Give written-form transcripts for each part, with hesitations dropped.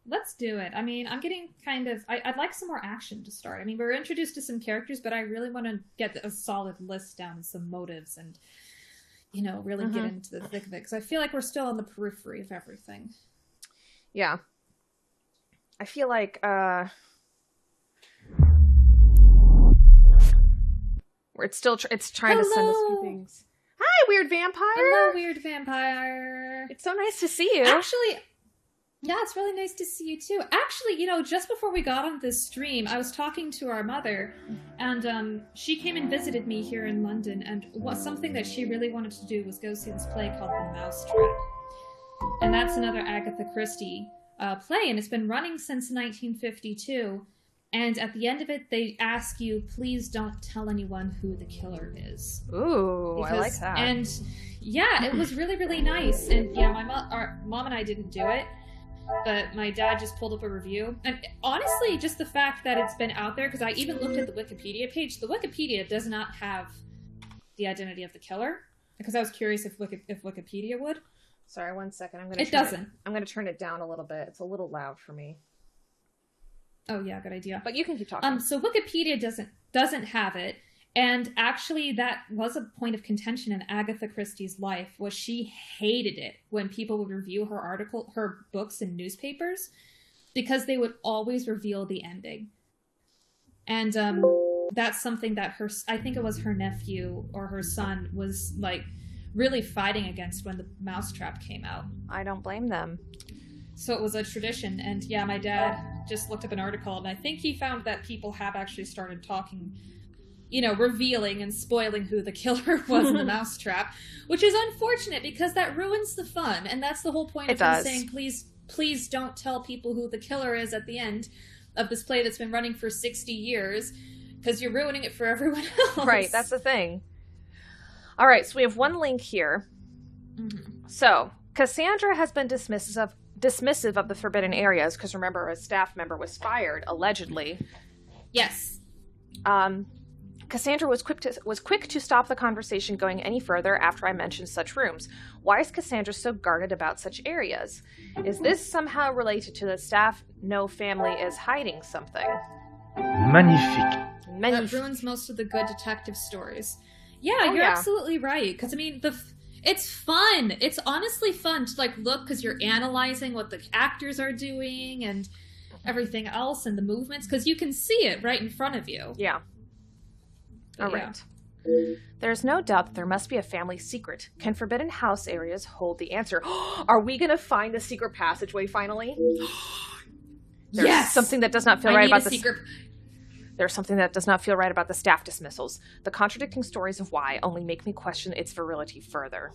let's do it. I mean, I'm getting kind of... I'd like some more action to start. I mean, we're introduced to some characters, but I really want to get a solid list down, some motives, and, you know, really get into the thick of it. Because I feel like we're still on the periphery of everything. Yeah. I feel like, it's trying to send us a few things. Hi, weird vampire! Hello, weird vampire! It's so nice to see you. Actually, yeah, it's really nice to see you too. Actually, you know, just before we got on this stream, I was talking to our mother, and she came and visited me here in London, and something that she really wanted to do was go see this play called The Mousetrap. And that's another Agatha Christie play, and it's been running since 1952. And at the end of it, they ask you, please don't tell anyone who the killer is. Ooh, I like that. And yeah, it was really, really nice. And yeah, our mom and I didn't do it, but my dad just pulled up a review. And honestly, just the fact that it's been out there, because I even looked at the Wikipedia page. The Wikipedia does not have the identity of the killer, because I was curious if Wikipedia would. Sorry, 1 second. I'm going to turn it down a little bit. It's a little loud for me. Oh yeah, good idea. But you can keep talking. So Wikipedia doesn't have it, and actually that was a point of contention in Agatha Christie's life. Was she hated it when people would review her books in newspapers, because they would always reveal the ending, and that's something that I think it was her nephew or her son was like really fighting against when The Mousetrap came out. I don't blame them. So it was a tradition, and yeah, my dad just looked up an article, and I think he found that people have actually started talking, you know, revealing and spoiling who the killer was in The Mousetrap, which is unfortunate because that ruins the fun, and that's the whole point of him saying, please don't tell people who the killer is at the end of this play that's been running for 60 years, because you're ruining it for everyone else. Right, that's the thing. All right, so we have one link here. Mm-hmm. So, Cassandra has been dismissive of the forbidden areas, because remember, a staff member was fired, allegedly. Yes. Cassandra was quick to stop the conversation going any further after I mentioned such rooms. Why is Cassandra so guarded about such areas? Is this somehow related to the staff? No family is hiding something. Magnifique. That ruins most of the good detective stories. Yeah, you're absolutely right. Because, I mean, it's fun. It's honestly fun to, like, look, because you're analyzing what the actors are doing and everything else and the movements, because you can see it right in front of you. Yeah. All right. There's no doubt that there must be a family secret. Can Forbidden House areas hold the answer? Are we going to find the secret passageway finally? There's something that does not feel right about the secret. There's something that does not feel right about the staff dismissals. The contradicting stories of why only make me question its virility further.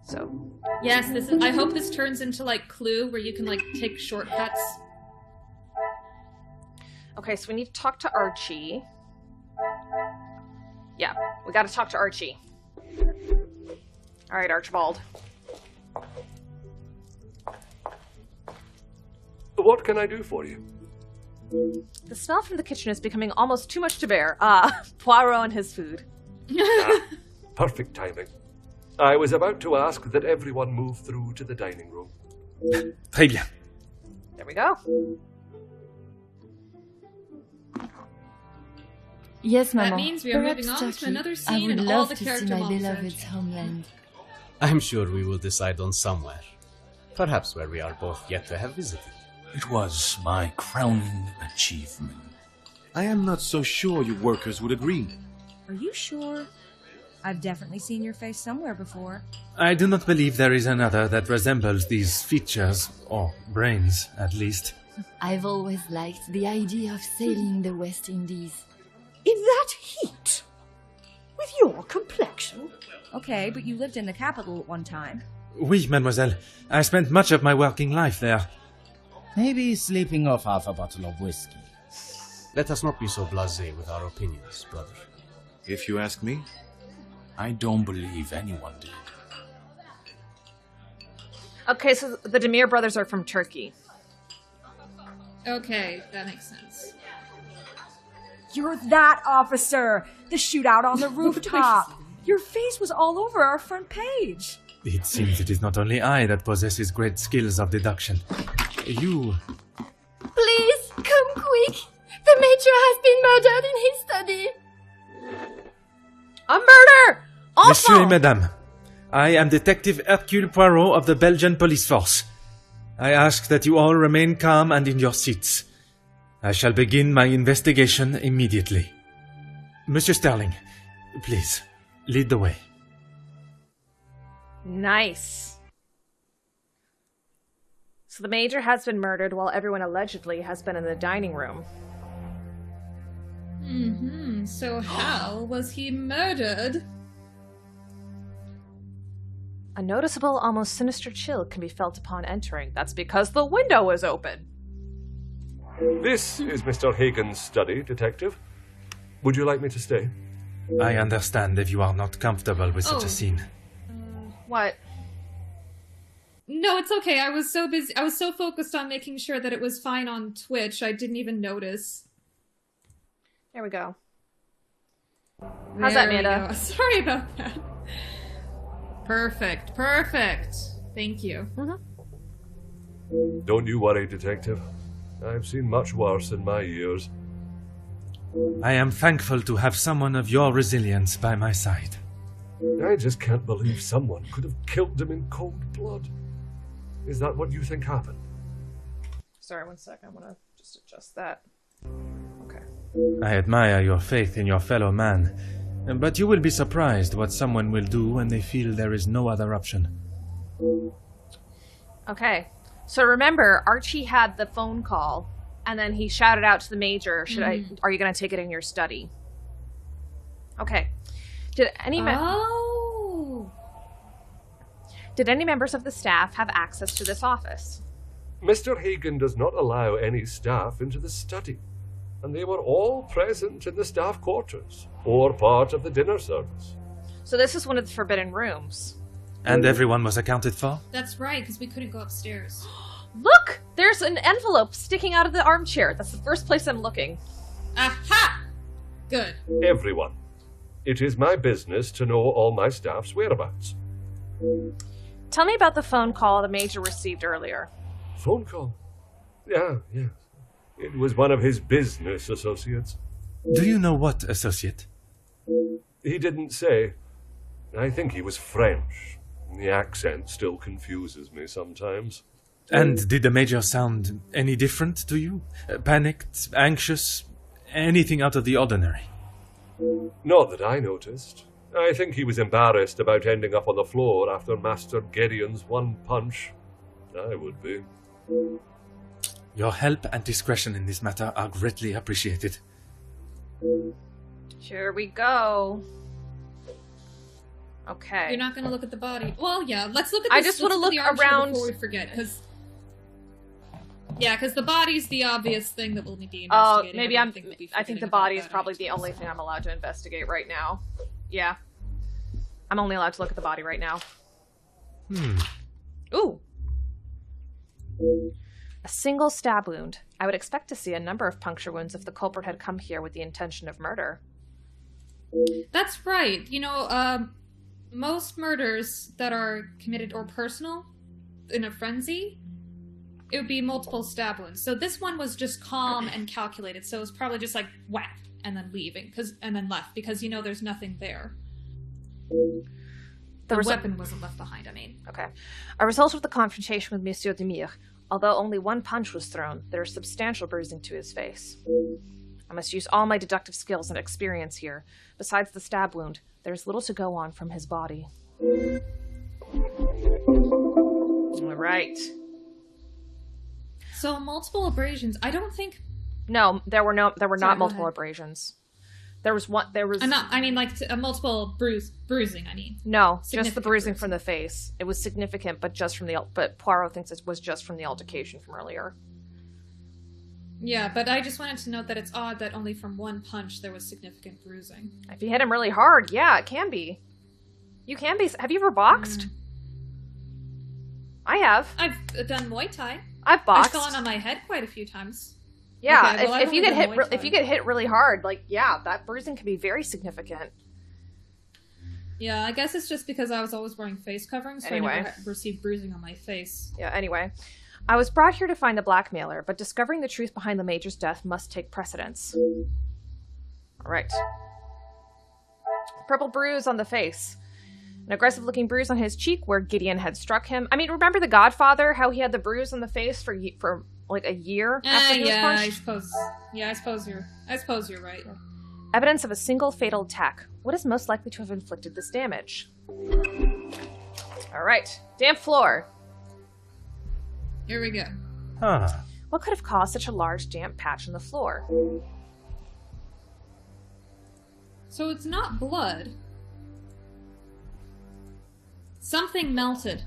So. Yes, I hope this turns into, like, Clue, where you can, like, take shortcuts. Okay, so we need to talk to Archie. Yeah, we gotta talk to Archie. Alright, Archibald. What can I do for you? The smell from the kitchen is becoming almost too much to bear. Poirot and his food. Perfect timing. I was about to ask that everyone move through to the dining room. Très bien. There we go. Yes, Maman. That means we are moving on to another scene and all the character my beloved's homeland. I'm sure we will decide on somewhere. Perhaps where we are both yet to have visited. It was my crowning achievement. I am not so sure you workers would agree. Are you sure? I've definitely seen your face somewhere before. I do not believe there is another that resembles these features, or brains, at least. I've always liked the idea of sailing the West Indies. In that heat? With your complexion? Okay, but you lived in the capital at one time. Oui, mademoiselle. I spent much of my working life there. Maybe sleeping off half a bottle of whiskey. Let us not be so blasé with our opinions, brother. If you ask me, I don't believe anyone did. Okay, so the Demir brothers are from Turkey. Okay, that makes sense. You're that officer! The shootout on the rooftop! Your face was all over our front page! It seems it is not only I that possesses great skills of deduction. You... Please, come quick. The Major has been murdered in his study. A murder! Monsieur et Enfin! Madame, I am Detective Hercule Poirot of the Belgian Police Force. I ask that you all remain calm and in your seats. I shall begin my investigation immediately. Monsieur Sterling, please, lead the way. Nice. So the Major has been murdered while everyone allegedly has been in the dining room. Mm-hmm. So how was he murdered? A noticeable, almost sinister chill can be felt upon entering. That's because the window is open. This is Mr. Hagen's study, Detective. Would you like me to stay? I understand if you are not comfortable with such Oh. a scene. What? No, it's okay. I was so busy. I was so focused on making sure that it was fine on Twitch, I didn't even notice. There we go. How's that, There we Amanda? go. Sorry about that. Perfect. Perfect. Thank you. Don't you worry, Detective. I've seen much worse in my years. I am thankful to have someone of your resilience by my side. I just can't believe someone could have killed him in cold blood. Is that what you think happened? Sorry, one sec. I want to just adjust that. Okay. I admire your faith in your fellow man, but you will be surprised what someone will do when they feel there is no other option. Okay. So remember, Archie had the phone call, and then he shouted out to the Major, are you going to take it in your study? Okay. Did any members of the staff have access to this office? Mr. Hagen does not allow any staff into the study, and they were all present in the staff quarters, or part of the dinner service. So this is one of the forbidden rooms. And everyone was accounted for? That's right, because we couldn't go upstairs. Look! There's an envelope sticking out of the armchair. That's the first place I'm looking. Aha! Good. Everyone. It is my business to know all my staff's whereabouts. Tell me about the phone call the Major received earlier. Phone call? Yeah. It was one of his business associates. Do you know what associate? He didn't say. I think he was French. The accent still confuses me sometimes. And did the Major sound any different to you? Panicked, anxious, anything out of the ordinary? Not that I noticed. I think he was embarrassed about ending up on the floor after Master Gideon's one punch. I would be. Your help and discretion in this matter are greatly appreciated. Here we go. Okay. You're not going to look at the body. Well, yeah, let's look at I this. just want to look the armchair around before we forget, because... Yeah, because the body's the obvious thing that we'll be investigating. Oh, maybe I don't think we'll be I think the forgetting about body is that probably the anytime only soon. thing I'm allowed to investigate right now. Yeah. I'm only allowed to look at the body right now. Ooh. A single stab wound. I would expect to see a number of puncture wounds if the culprit had come here with the intention of murder. That's right. You know, most murders that are committed or personal in a frenzy, it would be multiple stab wounds. So this one was just calm and calculated. So it was probably just like whack and then leaving, and then left because you know there's nothing there. The weapon wasn't left behind. I mean, Okay. A result of the confrontation with Monsieur Demire. Although only one punch was thrown, there is substantial bruising to his face. I must use all my deductive skills and experience here. Besides the stab wound, there is little to go on from his body. All right. so multiple abrasions. I don't think. No, there were not Sorry, go multiple ahead. abrasions. There was one. There was I mean, like a multiple bruising. I mean, no, just the significant bruising bruising. from the face. It was significant, but but Poirot thinks it was just from the altercation from earlier. yeah. But I just wanted to note that it's odd that only from one punch there was significant bruising. If you hit him really hard, yeah, it can be. You can be. Have you ever boxed? I have. I've done Muay Thai. I've boxed. I've fallen on my head quite a few times. Yeah, Okay, well, if you get hit, Muay Thai. if you get hit really hard, like yeah, that bruising can be very significant. Yeah, I guess it's just because I was always wearing face coverings, so Anyway. I never received bruising on my face. Yeah. Anyway, I was brought here to find the blackmailer, but discovering the truth behind the Major's death must take precedence. Alright. Purple bruise on the face. An aggressive-looking bruise on his cheek where Gideon had struck him. I mean, remember The Godfather? How he had the bruise on the face for like a year after he was punched? I suppose you're right. Evidence of a single fatal attack. What is most likely to have inflicted this damage? Alright. Damp floor. Here we go. Huh. What could have caused such a large damp patch on the floor? So it's not blood. Something melted.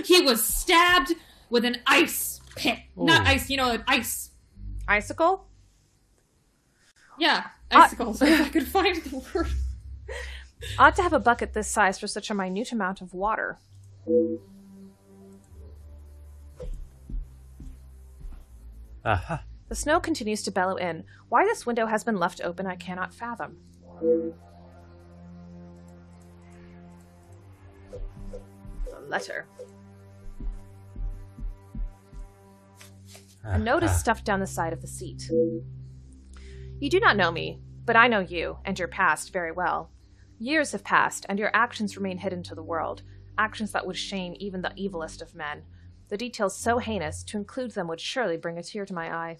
He was stabbed with an ice pick. Ooh. Not ice, an ice. Icicle? Yeah, icicles. If I could find the word. Ought to have a bucket this size for such a minute amount of water. Aha. The snow continues to bellow in. Why this window has been left open, I cannot fathom. A letter. A note is stuffed down the side of the seat. You do not know me, but I know you, and your past very well. Years have passed, and your actions remain hidden to the world, actions that would shame even the evilest of men. The details so heinous, to include them would surely bring a tear to my eye.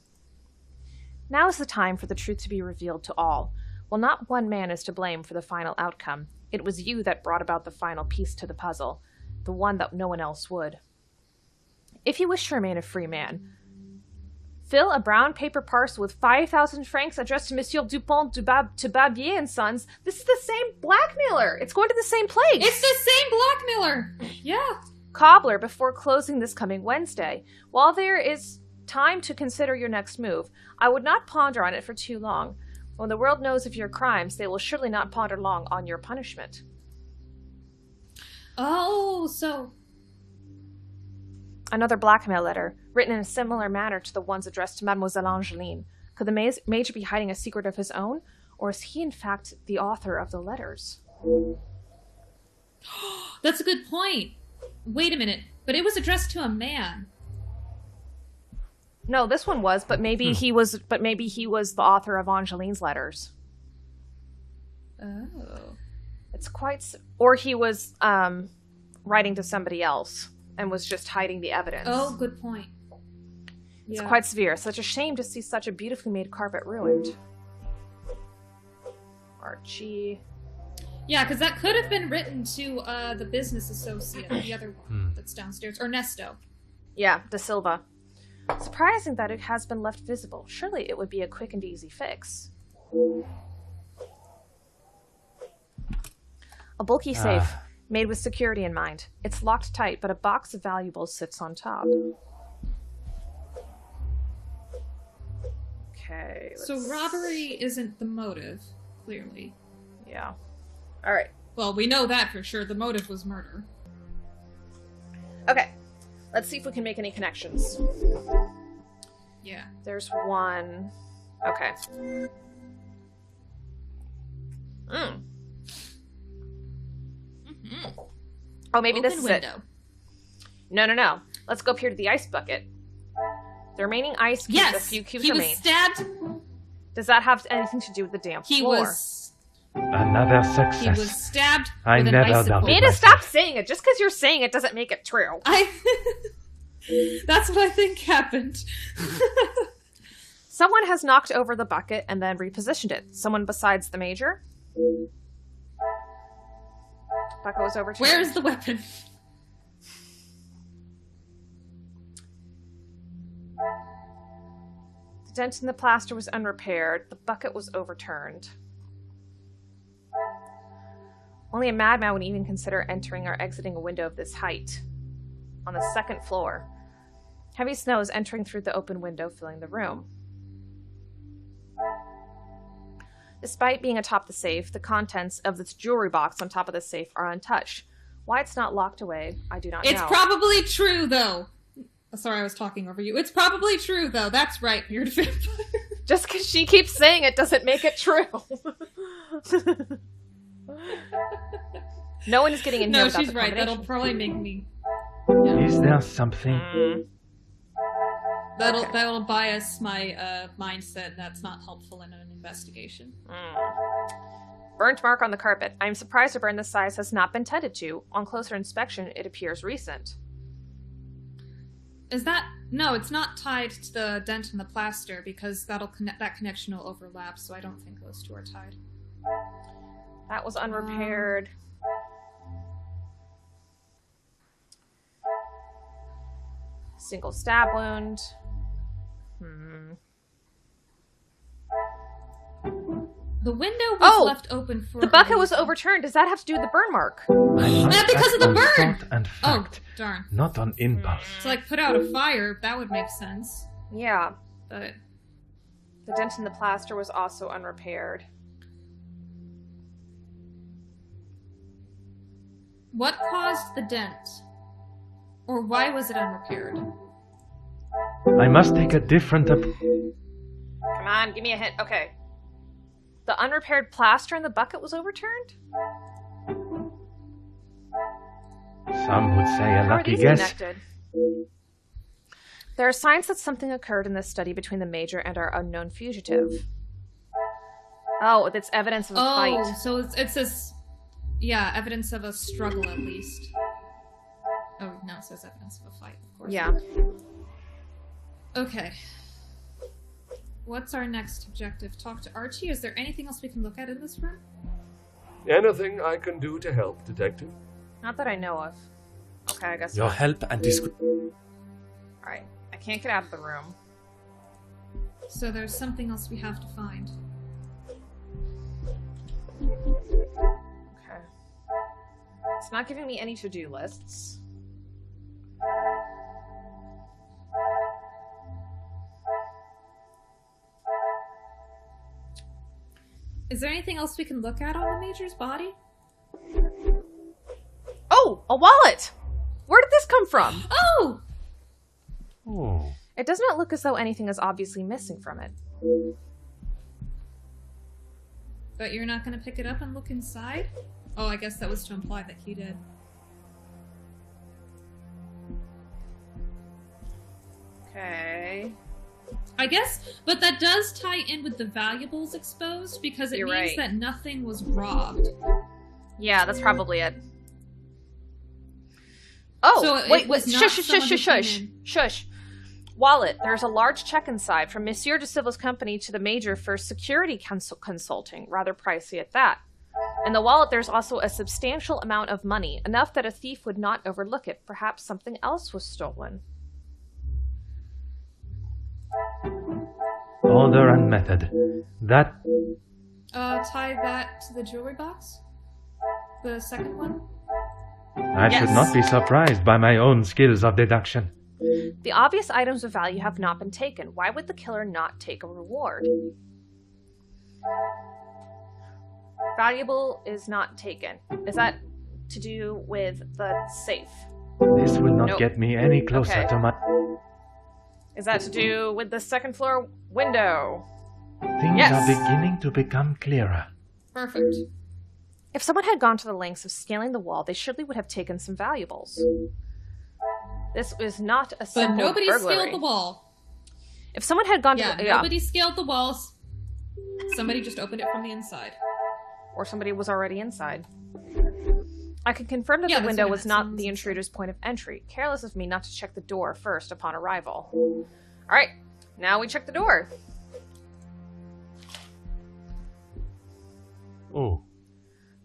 Now is the time for the truth to be revealed to all. Well, not one man is to blame for the final outcome. It was you that brought about the final piece to the puzzle, the one that no one else would. If you wish to remain a free man, fill a brown paper parcel with 5,000 francs addressed to Monsieur Dupont to Babier and Sons. This is the same blackmailer. It's going to the same place. It's the same blackmailer. Yeah. Cobbler before closing this coming Wednesday. While there is time to consider your next move, I would not ponder on it for too long. When the world knows of your crimes, they will surely not ponder long on your punishment. Oh, so... Another blackmail letter, written in a similar manner to the ones addressed to Mademoiselle Angeline. Could the Major be hiding a secret of his own, or is he in fact the author of the letters? That's a good point. Wait a minute, but it was addressed to a man. No, this one was, but maybe he was the author of Angeline's letters. Oh. It's quite... Or he was writing to somebody else and was just hiding the evidence. Oh, good point. It's quite severe. Such a shame to see such a beautifully made carpet ruined. Archie... Yeah, because that could have been written to the business associate, the other one that's downstairs. Ernesto. Yeah, Da Silva. Surprising that it has been left visible. Surely it would be a quick and easy fix. A bulky safe, made with security in mind. It's locked tight, but a box of valuables sits on top. Okay, So robbery isn't the motive, clearly. Yeah. All right. Well, we know that for sure. The motive was murder. Okay. Let's see if we can make any connections. Yeah. There's one. Okay. Oh, maybe this is window. It. No. Let's go up here to the ice bucket. The remaining ice cubes, yes, a few cubes he remain. Was stabbed. Does that have anything to do with the damp floor? Another success. He was stabbed I with an never icicle. doubted Mina, stop saying it. Just because you're saying it doesn't make it true. That's what I think happened. Someone has knocked over the bucket and then repositioned it. Someone besides the Major? Bucket was overturned. Where is the weapon? The dent in the plaster was unrepaired. The bucket was overturned. Only a madman would even consider entering or exiting a window of this height. On the second floor. Heavy snow is entering through the open window, filling the room. Despite being atop the safe, the contents of this jewelry box on top of the safe are untouched. Why it's not locked away, I do not know. It's probably true, though. Sorry, I was talking over you. It's probably true, though. That's right, weird vampire. Just because she keeps saying it doesn't make it true. No one is getting in here without she's the right. combination. That'll probably make me Is there something? That'll bias my mindset. That's not helpful in an investigation. Burnt mark on the carpet. I'm surprised a burn this size has not been tended to. On closer inspection, it appears recent. Is that... No, it's not tied to the dent in the plaster because that connection will overlap, so I don't think those two are tied. That was unrepaired. Single stab wound. The window was left open for... The bucket was overturned. Does that have to do with the burn mark? Not because of the burn! Thought and fact, darn. not on impulse. So, like, put out a fire, that would make sense. Yeah. But... The dent in the plaster was also unrepaired. What caused the dent? Or why was it unrepaired? I must take a different Come on, give me a hint. Okay. The unrepaired plaster in the bucket was overturned? Some would say a lucky guess. Connected? There are signs that something occurred in this study between the Major and our unknown fugitive. Oh, it's evidence of a fight. Oh, so it's this... Yeah, evidence of a struggle at least. Oh, no, it says evidence of a fight, of course. Yeah. Okay. What's our next objective? Talk to Archie? Is there anything else we can look at in this room? Anything I can do to help, Detective? Not that I know of. Okay, I guess Your not. help and Alright, I can't get out of the room. So there's something else we have to find. Okay. It's not giving me any to-do lists. Is there anything else we can look at on the Major's body? Oh! A wallet! Where did this come from? Oh! Oh. It does not look as though anything is obviously missing from it. But you're not going to pick it up and look inside? Oh, I guess that was to imply that he did. Okay. I guess, but that does tie in with the valuables exposed because it You're means right. that nothing was robbed. Yeah, that's probably it. Oh, So it wait, was not shush, someone who shush. came in. Shush. Wallet. There's a large check inside from Monsieur de Civil's company to the Major for security consulting. Rather pricey at that. In the wallet, there's also a substantial amount of money, enough that a thief would not overlook it. Perhaps something else was stolen. Order and method. That... Tie that to the jewelry box? The second one? I should not be surprised by my own skills of deduction. The obvious items of value have not been taken. Why would the killer not take a reward? Valuable is not taken. Is that to do with the safe? This will not Nope. get me any closer Okay. to my... Is that to do with the second floor window? Things Yes. are beginning to become clearer. Perfect. If someone had gone to the lengths of scaling the wall, they surely would have taken some valuables. This is not a But simple nobody burglary. scaled the wall. If someone had gone Yeah, to the... nobody scaled the walls. Somebody just opened it from the inside. Or somebody was already inside. I can confirm that Yeah, the that's window what I was meant. not Someone's the intruder's point of entry. Careless of me not to check the door first upon arrival. Alright, now we check the door. Oh.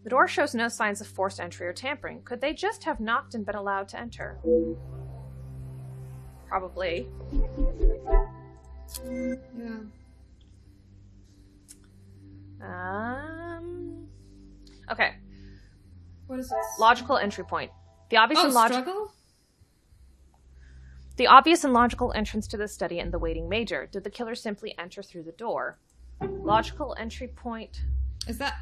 The door shows no signs of forced entry or tampering. Could they just have knocked and been allowed to enter? Probably. Yeah. Okay. What is this? Logical entry point. The obvious and struggle? The obvious and logical entrance to the study and the waiting Major. Did the killer simply enter through the door? Logical entry point. Is that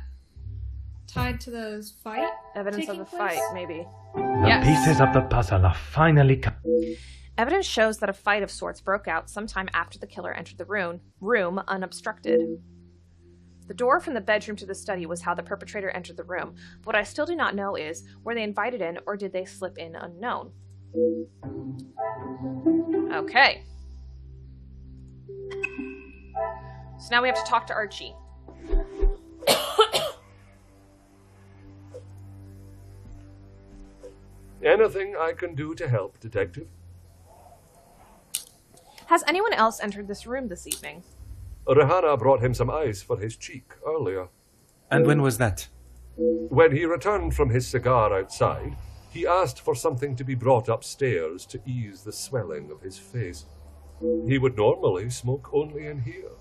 tied to the fight? Evidence of taking a place? fight, maybe. The Yes. pieces of the puzzle are finally... Evidence shows that a fight of sorts broke out sometime after the killer entered the room unobstructed. The door from the bedroom to the study was how the perpetrator entered the room. But what I still do not know is, were they invited in or did they slip in unknown? Okay. So now we have to talk to Archie. Anything I can do to help, Detective? Has anyone else entered this room this evening? Rehana brought him some ice for his cheek earlier. And when was that? When he returned from his cigar outside, he asked for something to be brought upstairs to ease the swelling of his face. He would normally smoke only in here.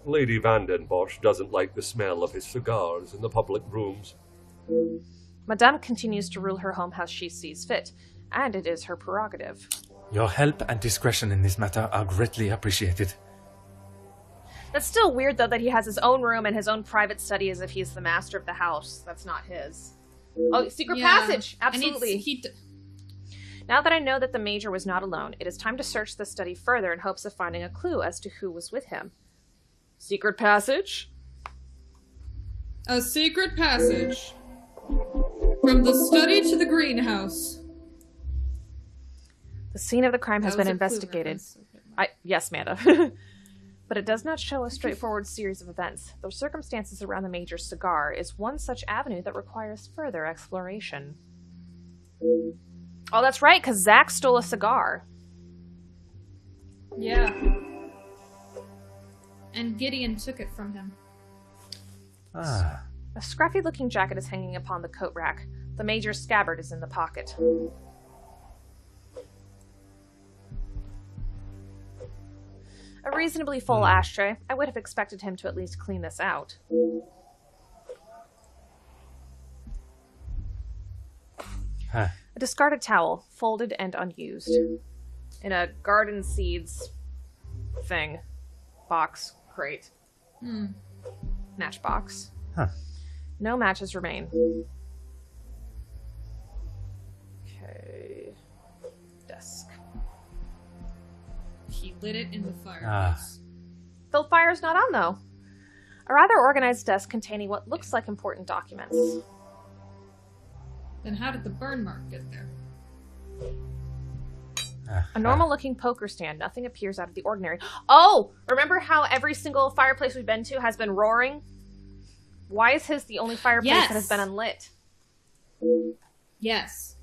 Lady Vandenbosch doesn't like the smell of his cigars in the public rooms. Madame continues to rule her home how she sees fit, and it is her prerogative. Your help and discretion in this matter are greatly appreciated. That's still weird, though, that he has his own room and his own private study as if he's the master of the house. That's not his. Oh, secret passage! Absolutely. Now that I know that the Major was not alone, it is time to search the study further in hopes of finding a clue as to who was with him. Secret passage? A secret passage. From the study to the greenhouse. The scene of the crime has been investigated. Yes, Manda. But it does not show a straightforward series of events. The circumstances around the Major's cigar is one such avenue that requires further exploration. Oh, that's right, because Zach stole a cigar. Yeah. And Gideon took it from him. Ah. A scruffy-looking jacket is hanging upon the coat rack. The Major's scabbard is in the pocket. A reasonably full ashtray. I would have expected him to at least clean this out. Huh. A discarded towel, folded and unused. In a garden seeds thing. Box. Crate. Matchbox. Huh. No matches remain. Okay. Desk. He lit it in the fireplace. The fire's not on, though. A rather organized desk containing what looks like important documents. Then how did the burn mark get there? A normal-looking poker stand. Nothing appears out of the ordinary. Oh! Remember how every single fireplace we've been to has been roaring? Why is his the only fireplace that has been unlit? Yes.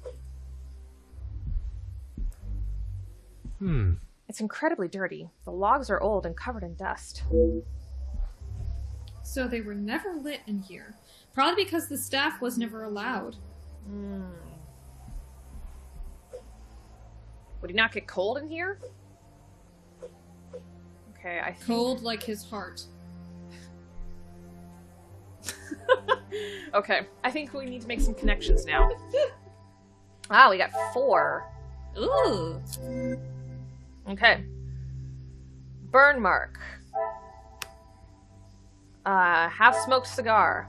It's incredibly dirty. The logs are old and covered in dust. So they were never lit in here. Probably because the staff was never allowed. Would he not get cold in here? Okay, I think... Cold like his heart. Okay, I think we need to make some connections now. Ah, we got 4. Ooh. Okay. Burn mark. Half-smoked cigar.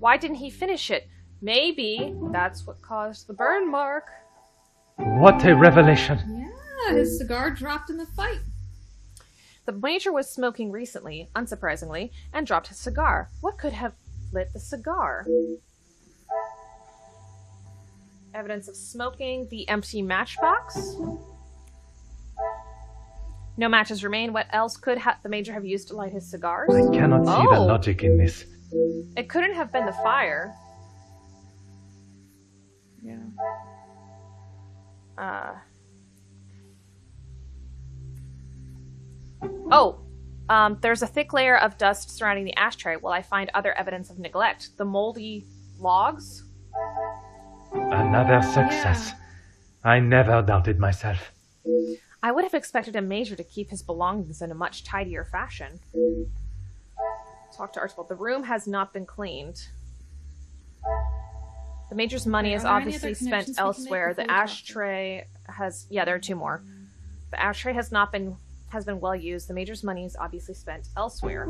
Why didn't he finish it? Maybe that's what caused the burn mark. What a revelation! Yeah, his cigar dropped in the fight. The Major was smoking recently, unsurprisingly, and dropped his cigar. What could have lit the cigar? Evidence of smoking, the empty matchbox. No matches remain. What else could the Major have used to light his cigars? I cannot see the logic in this. It couldn't have been the fire. Yeah. There's a thick layer of dust surrounding the ashtray. Will I find other evidence of neglect? The moldy logs? Another success. Yeah. I never doubted myself. I would have expected a Major to keep his belongings in a much tidier fashion. Talk to Archibald. The room has not been cleaned. The Major's money is obviously spent elsewhere. The ashtray has... Yeah, there are 2 more. The ashtray has been well used. The Major's money is obviously spent elsewhere.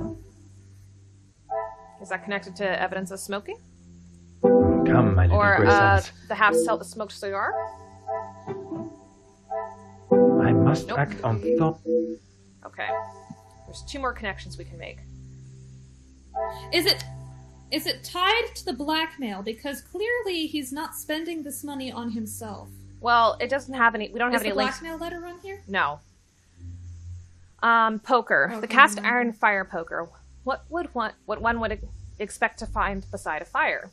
Is that connected to evidence of smoking? Come, my little Graysons. The half-smoked cigar? I must act on thought. Okay. There's 2 more connections we can make. Is it tied to the blackmail? Because clearly he's not spending this money on himself. Well, it doesn't have any. We don't have any links. Is the blackmail letter on here? No. Poker. Okay. The cast iron fire poker. What one would expect to find beside a fire?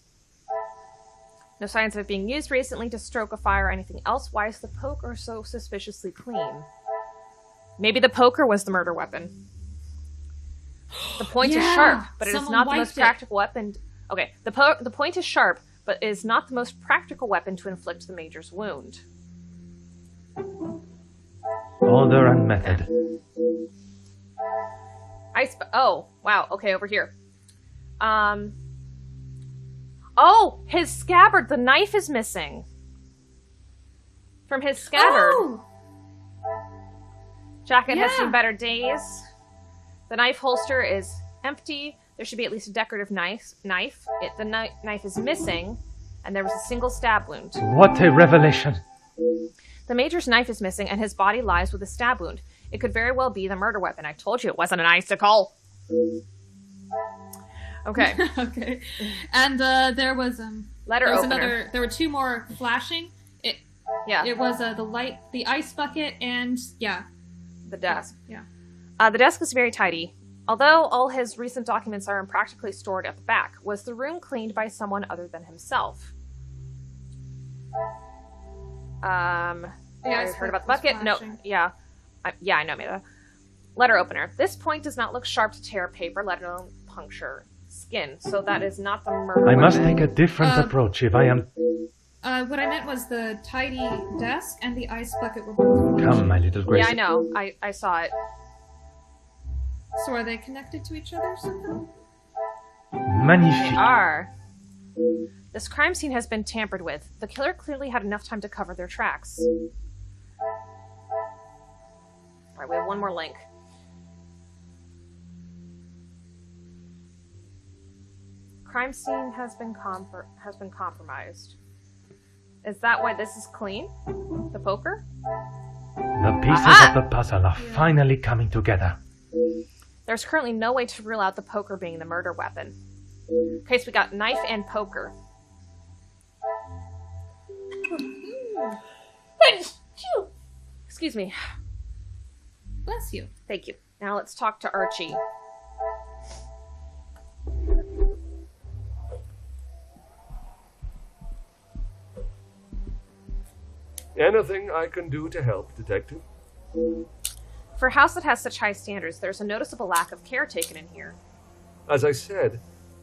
No signs of it being used recently to stoke a fire or anything else. Why is the poker so suspiciously clean? Maybe the poker was the murder weapon. The point is sharp, but it is not the most practical weapon. Okay, the point is sharp, but is not the most practical weapon to inflict the Major's wound. Order and method. Oh, wow. Okay, over here. Oh, his scabbard. The knife is missing. From his scabbard. Oh! Jacket has seen better days. The knife holster is empty. There should be at least a decorative knife. The knife is missing, and there was a single stab wound. What a revelation! The Major's knife is missing, and his body lies with a stab wound. It could very well be the murder weapon. I told you it wasn't an icicle. Okay. Okay. And there was letter opener. There were two more flashing. It was the ice bucket, and the desk. Yeah. The desk is very tidy. Although all his recent documents are impractically stored at the back, was the room cleaned by someone other than himself? I heard about the bucket. No, I know, Meta. Letter opener. This point does not look sharp to tear paper, let alone puncture skin. So that is not the murder I must weapon. take a different approach if I am... what I meant was the tidy desk and the ice bucket were both flashing. Come, my little Grace. Yeah, I know. I saw it. So are they connected to each other somehow? Magnifique. They are. This crime scene has been tampered with. The killer clearly had enough time to cover their tracks. Alright, we have one more link. Crime scene has been compromised. Is that why this is clean? The poker? The pieces of the puzzle are finally coming together. There's currently no way to rule out the poker being the murder weapon. Okay, so we got knife and poker. Excuse me. Bless you. Thank you. Now let's talk to Archie. Anything I can do to help, Detective? For a house that has such high standards, there's a noticeable lack of care taken in here. As I said,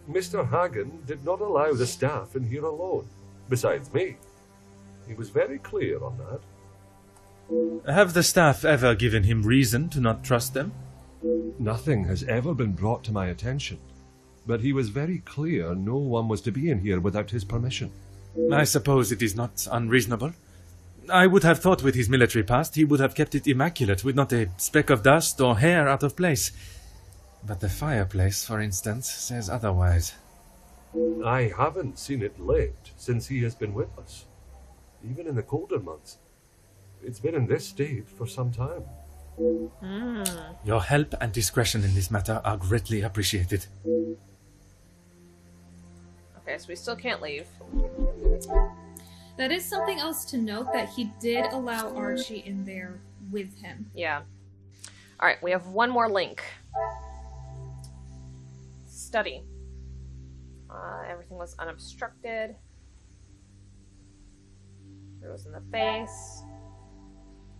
Mr. Hagen did not allow the staff in here alone, besides me. He was very clear on that. Have the staff ever given him reason to not trust them? Nothing has ever been brought to my attention, but he was very clear no one was to be in here without his permission. I suppose it is not unreasonable. I would have thought with his military past he would have kept it immaculate, with not a speck of dust or hair out of place. But the fireplace, for instance, says otherwise. I haven't seen it lit since he has been with us, even in the colder months. It's been in this state for some time. Your help and discretion in this matter are greatly appreciated. Okay, so we still can't leave. That is something else to note, that he did allow Archie in there with him. Yeah. Alright, we have one more link. Study. Everything was unobstructed. It was in the face.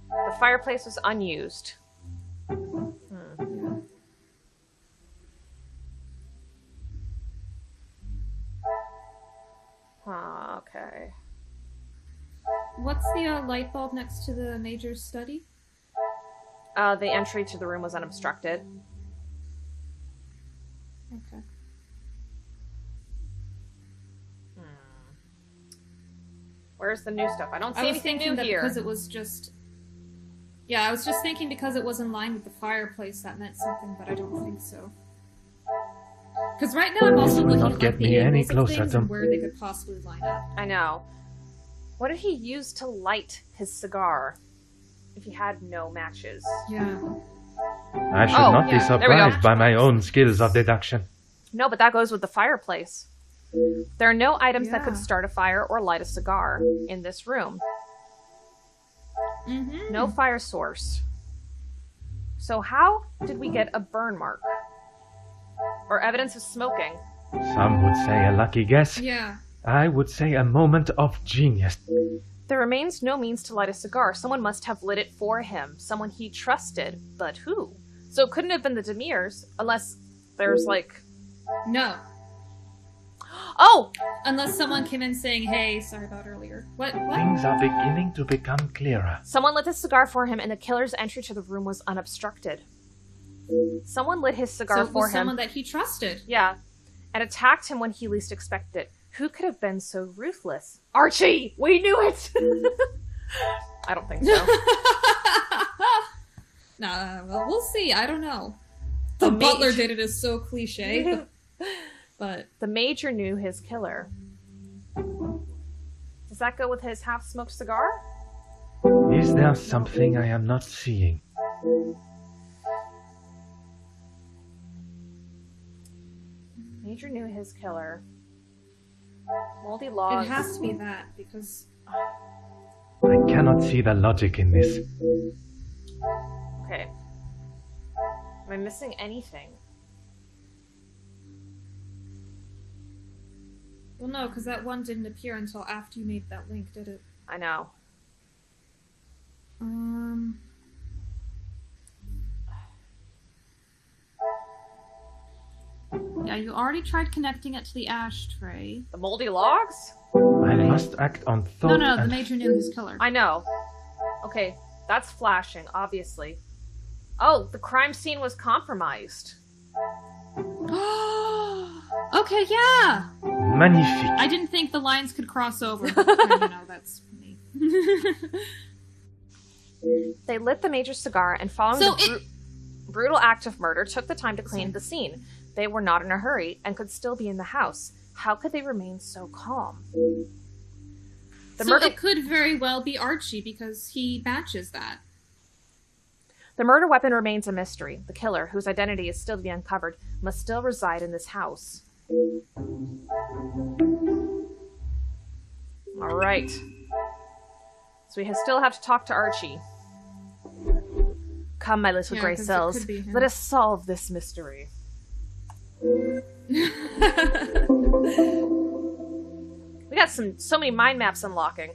The fireplace was unused. Okay. What's the light bulb next to the Major's study? The entry to the room was unobstructed. Okay. Where's the new stuff? I don't see anything new here. Because it was just... Yeah, I was just thinking because it was in line with the fireplace that meant something, but I don't think so. Because right now I'm also looking at like, the angles of things and where they could possibly line up. I know. What did he use to light his cigar if he had no matches? Yeah. I should not be surprised by my own skills of deduction. No, but that goes with the fireplace. There are no items that could start a fire or light a cigar in this room. Mm-hmm. No fire source. So how did we get a burn mark? Or evidence of smoking? Some would say a lucky guess. Yeah. I would say a moment of genius. There remains no means to light a cigar. Someone must have lit it for him. Someone he trusted. But who? So it couldn't have been the Demirs, unless there's like... No. Oh! Unless someone came in saying, hey, sorry about earlier. What? Things are beginning to become clearer. Someone lit the cigar for him, and the killer's entry to the room was unobstructed. Someone lit his cigar so it for was him. someone that he trusted. Yeah. And attacked him when he least expected it. Who could have been so ruthless? Archie! We knew it! I don't think so. Nah, well, we'll see. I don't know. The butler did it is so cliche. But the major knew his killer. Does that go with his half-smoked cigar? Is there something I am not seeing? Major knew his killer. Moldy logs. it has to be that, because... I cannot see the logic in this. Okay. Am I missing anything? Well, no, because that one didn't appear until after you made that link, did it? I know. Yeah, you already tried connecting it to the ashtray. The moldy logs? I must act on thought. No, the and... major knew his killer. I know. Okay, that's flashing, obviously. Oh, the crime scene was compromised. Okay, yeah! Magnifique. I didn't think the lines could cross over. But, you know, that's me. They lit the major cigar and following the brutal act of murder took the time to clean the scene. They were not in a hurry and could still be in the house. How could they remain so calm? It could very well be Archie because he matches that. The murder weapon remains a mystery. The killer, whose identity is still to be uncovered, must still reside in this house. All right. So we still have to talk to Archie. Come, my little gray cells. Let us solve this mystery. We got so many mind maps unlocking.